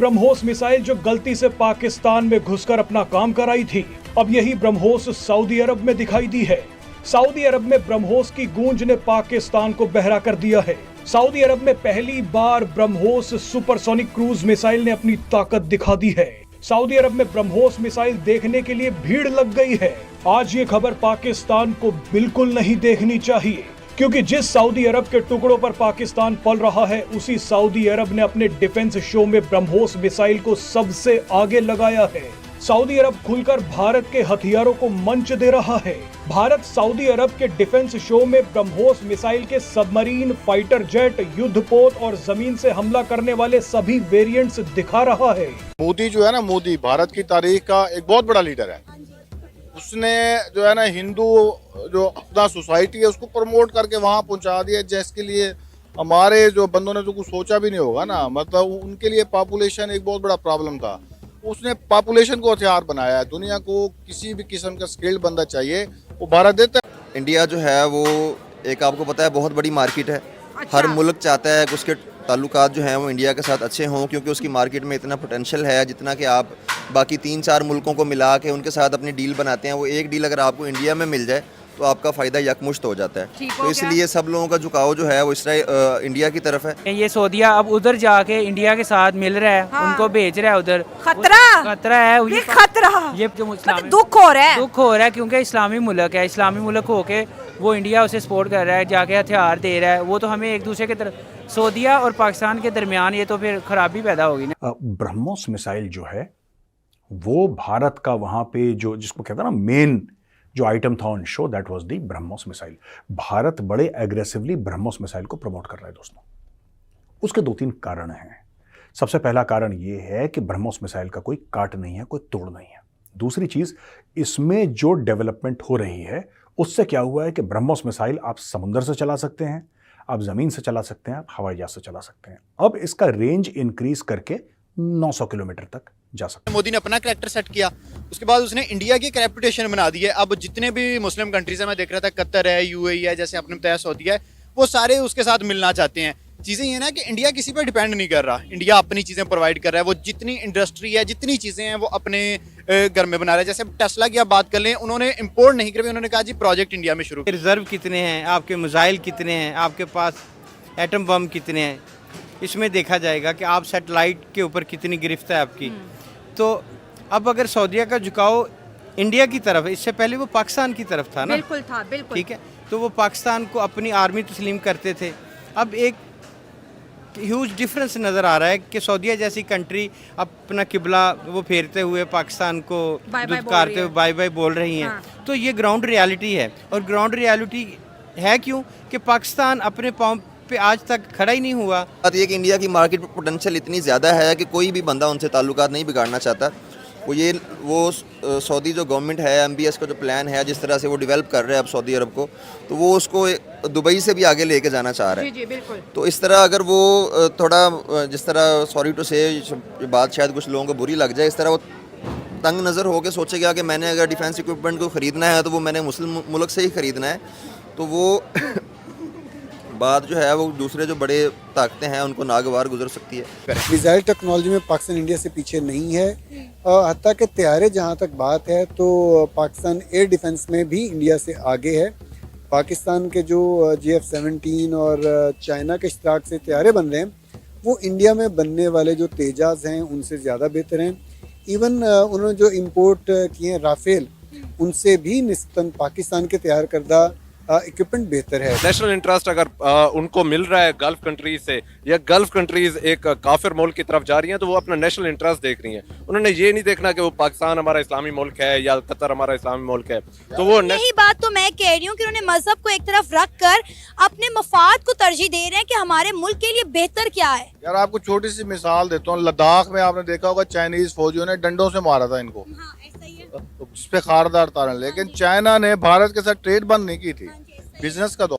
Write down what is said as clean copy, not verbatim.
BrahMos missile जो गलती से पाकिस्तान में घुसकर अपना काम कराई थी, अब यही ब्रह्मोस सऊदी अरब में दिखाई दी है। सऊदी अरब में ब्रह्मोस की गूंज ने पाकिस्तान को बहरा कर दिया है। सऊदी अरब में पहली बार ब्रह्मोस सुपरसोनिक क्रूज मिसाइल ने अपनी ताकत दिखा दी है। सऊदी अरब में ब्रह्मोस मिसाइल देखने के लिए भीड़ लग गई है। आज ये खबर पाकिस्तान को बिल्कुल नहीं देखनी चाहिए, क्योंकि जिस सऊदी अरब के टुकड़ों पर पाकिस्तान पल रहा है, उसी सऊदी अरब ने अपने डिफेंस शो में ब्रह्मोस मिसाइल को सबसे आगे लगाया है। सऊदी अरब खुलकर भारत के हथियारों को मंच दे रहा है। भारत सऊदी अरब के डिफेंस शो में ब्रह्मोस मिसाइल के सबमरीन, फाइटर जेट, युद्धपोत और जमीन से हमला करने वाले सभी वेरिएंट्स दिखा रहा है। मोदी जो है ना, मोदी भारत की तारीख का एक बहुत बड़ा लीडर है। उसने जो है ना हिंदू जो अपना सोसाइटी है उसको प्रमोट करके वहां पहुंचा दिया, जिसके लिए हमारे जो बंदों ने तो कुछ सोचा भी नहीं होगा ना। मतलब उनके लिए पॉपुलेशन एक बहुत बड़ा प्रॉब्लम था। उसने पॉपुलेशन को हथियार बनाया है। दुनिया को किसी भी किस्म का स्किल्ड बंदा चाहिए, वो भारत देता है। इंडिया जो है वो एक आपको पता है बहुत बड़ी मार्केट है। अच्छा। हर मुल्क चाहता है कि उसके ताल्लुकात जो हैं वो इंडिया के साथ अच्छे हों, क्योंकि उसकी मार्केट में इतना पोटेंशियल है जितना कि आप बाकी 3-4 मुल्कों को मिला के उनके साथ अपनी डील बनाते हैं। वो एक डील अगर आपको इंडिया में मिल जाए तो आपका फ़ायदा यकमुश्त हो जाता है। तो इसलिए सब लोगों का झुकाव जो है वो इंडिया की तरफ है। ये सऊदिया अब उधर जाके इंडिया के साथ मिल रहा है। हाँ। उनको भेज रहा है उधर। खतरा है ये खतरा, ये जो मतलब दुख हो रहा है क्योंकि इस्लामी मुल्क है। इस्लामी मुल्क होके वो इंडिया उसे सपोर्ट कर रहा है, जाके हथियार दे रहा है। वो तो हमें एक दूसरे की तरफ, सऊदिया और पाकिस्तान के दरमियान ये तो फिर खराबी पैदा होगी ना। ब्रह्मोस मिसाइल जो है वो भारत का वहां पे जो जिसको कहते हैं ना मेन जो आइटम था on show, that was the BrahMos missile. Bharat बड़े एग्रेसिवली ब्रह्मोस मिसाइल को प्रमोट कर रहा है दोस्तों। उसके 2-3 कारण हैं। सबसे पहला कारण यह है कि ब्रह्मोस मिसाइल का कोई काट नहीं है, कोई तोड़ नहीं है। दूसरी चीज, इसमें जो डेवलपमेंट हो रही है उससे क्या हुआ है कि ब्रह्मोस मिसाइल आप समुद्र से चला सकते हैं, आप जमीन से चला सकते हैं, आप हवाई जहाज से चला सकते हैं। अब इसका रेंज इंक्रीज करके 900 किलोमीटर तक जा सकते हैं। मोदी ने अपना कैरेक्टर सेट किया, उसके बाद उसने इंडिया की एक रेपुटेशन बना दी है। अब जितने भी मुस्लिम कंट्रीज है, मैं देख रहा था कतर है, यूएई है, जैसे आपने बताया सऊदी है, वो सारे उसके साथ मिलना चाहते हैं। चीज़ें ये ना कि इंडिया किसी पर डिपेंड नहीं कर रहा। इंडिया अपनी चीज़ें प्रोवाइड कर रहा है। वो जितनी इंडस्ट्री है, जितनी चीज़ें हैं, वो अपने घर में बना रहा है। जैसे टेस्ला की आप बात कर लें, उन्होंने इंपोर्ट नहीं करी, उन्होंने कहा जी प्रोजेक्ट इंडिया में शुरू। रिजर्व कितने हैं, आपके मिसाइल कितने हैं, आपके पास एटम बम कितने हैं, इसमें देखा जाएगा कि आप सैटेलाइट के ऊपर कितनी गिरफ्त है आपकी। तो अब अगर सऊदीया का झुकाव इंडिया की तरफ है, इससे पहले वो पाकिस्तान की तरफ था ना। बिल्कुल था, बिल्कुल। ठीक है, तो वो पाकिस्तान को अपनी आर्मी तस्लीम करते थे। अब एक ह्यूज डिफरेंस नज़र आ रहा है कि सऊदीया जैसी कंट्री अपना किबला वो फेरते हुए पाकिस्तान को दुत्कारते हुए बाय बाय बोल रही हैं। हाँ। तो ये ग्राउंड रियलिटी है। और ग्राउंड रियलिटी है क्यों कि पाकिस्तान अपने पाँव पे आज तक खड़ा ही नहीं हुआ। बात ये कि इंडिया की मार्केट पोटेंशियल इतनी ज़्यादा है कि कोई भी बंदा उनसे ताल्लुकात नहीं बिगाड़ना चाहता। वो सऊदी जो गवर्नमेंट है, MBS का जो प्लान है, जिस तरह से वो डेवलप कर रहे हैं अब सऊदी अरब को, तो वो उसको दुबई से भी आगे लेके जाना चाह रहा है। जी, बिल्कुल। तो इस तरह अगर वो थोड़ा जिस तरह, सॉरी टू से बात शायद कुछ लोगों को बुरी लग जाए, इस तरह वो तंग नज़र होकर सोचेगा कि मैंने अगर डिफेंस इक्विपमेंट को ख़रीदना है तो वो मैंने मुस्लिम मुल्क से ही ख़रीदना है, तो वो बात जो है वो दूसरे जो बड़े ताकतें हैं उनको नागवार गुजर सकती है। मिसाइल टेक्नोलॉजी में पाकिस्तान इंडिया से पीछे नहीं है। हत्ता के तैयारे जहाँ तक बात है तो पाकिस्तान एयर डिफेंस में भी इंडिया से आगे है। पाकिस्तान के जो GF-17 और चाइना के इश्तराक से तैयारे बन रहे हैं, वो इंडिया में बनने वाले जो तेजाज हैं उनसे ज़्यादा बेहतर हैं। इवन उन्होंने जो इम्पोर्ट किए हैं राफेल, उनसे भी निस्बतन पाकिस्तान के तैयार करदा इक्विपमेंट बेहतर है। नेशनल इंटरेस्ट अगर उनको मिल रहा है गल्फ कंट्रीज से, या गल्फ कंट्रीज एक काफिर मुल्क की तरफ जा रही हैं, तो वो अपना नेशनल इंटरेस्ट देख रही हैं। उन्होंने ये नहीं देखना कि वो पाकिस्तान हमारा इस्लामी मुल्क है या कतर हमारा इस्लामी मुल्क है। तो वो यही बात तो मैं कह रही हूँ कि उन्होंने मजहब को एक तरफ रख कर अपने मफाद को तरजीह दे रहे हैं कि हमारे मुल्क के लिए बेहतर क्या है। यार आपको छोटी सी मिसाल देता हूँ, लद्दाख में आपने देखा होगा चाइनीज फौजियों ने डंडों से मारा था इनको। हाँ, ऐसा ही है। जिस पे खारदार तारण, लेकिन चाइना ने भारत के साथ ट्रेड बंद नहीं की थी, बिजनेस का